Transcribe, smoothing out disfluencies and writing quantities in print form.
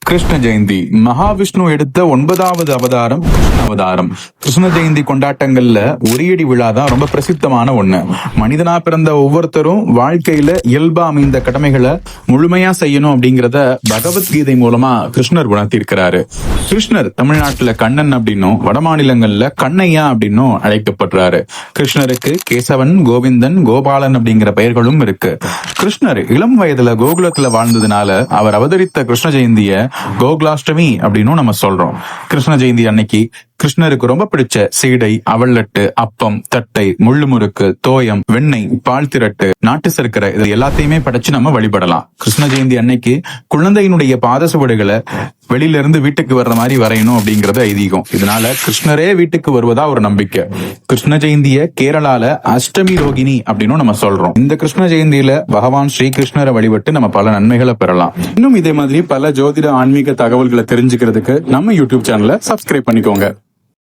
கிருஷ்ண ஜெயந்தி மகாவிஷ்ணு எடுத்த 9வது அவதாரம் கிருஷ்ண அவதாரம். கிருஷ்ண ஜெயந்தி கொண்டாட்டங்கள்ல உரியடி விழா தான் ரொம்ப பிரசித்தமான ஒண்ணு. மனிதனா பிறந்த ஒவ்வொருத்தரும் வாழ்க்கையில இயல்பா அமைந்த கடமைகளை முழுமையா செய்யணும் அப்படிங்கறத பகவத்கீதை மூலமா கிருஷ்ணர் உணர்த்திருக்கிறாரு. கிருஷ்ணர் தமிழ்நாட்டுல கண்ணன் அப்படின்னும் வட மாநிலங்கள்ல கண்ணையா அப்படின்னும் அழைக்கப்படுறாரு. கிருஷ்ணருக்கு கேசவன், கோவிந்தன், கோபாலன் அப்படிங்கிற பெயர்களும் இருக்கு. கிருஷ்ணர் இளம் வயதுல கோகுலத்துல வாழ்ந்ததுனால அவர் அவதரித்த கிருஷ்ண ஜெயந்திய கோகுலாஷ்டமி அப்படின்னு நம்ம சொல்றோம். கிருஷ்ண ஜெயந்தி அன்னைக்கு கிருஷ்ணருக்கு ரொம்ப பிடிச்ச சீடை, அவல்லட்டு, அப்பம், தட்டை, முள்ளு முறுக்கு, தோயம், வெண்ணெய், பால் திரட்டு, நாட்டு சர்க்கரை இது எல்லாத்தையுமே படைச்சு நம்ம வழிபடலாம். கிருஷ்ண ஜெயந்தி அன்னைக்கு குழந்தையினுடைய பாத சுவடுகளை வெளியில இருந்து வீட்டுக்கு வர்ற மாதிரி வரையணும் அப்படிங்கறது ஐதீகம். இதனால கிருஷ்ணரே வீட்டுக்கு வருவதா ஒரு நம்பிக்கை. கிருஷ்ண ஜெயந்திய கேரளால அஷ்டமி ரோகிணி அப்படின்னு நம்ம சொல்றோம். இந்த கிருஷ்ண ஜெயந்தியில பகவான் ஸ்ரீ கிருஷ்ணரை வழிபட்டு நம்ம பல நன்மைகளை பெறலாம். இன்னும் இதே மாதிரி பல ஜோதிட ஆன்மீக தகவல்களை தெரிஞ்சுக்கிறதுக்கு நம்ம யூடியூப் சேனலை சப்ஸ்கிரைப் பண்ணிக்கோங்க.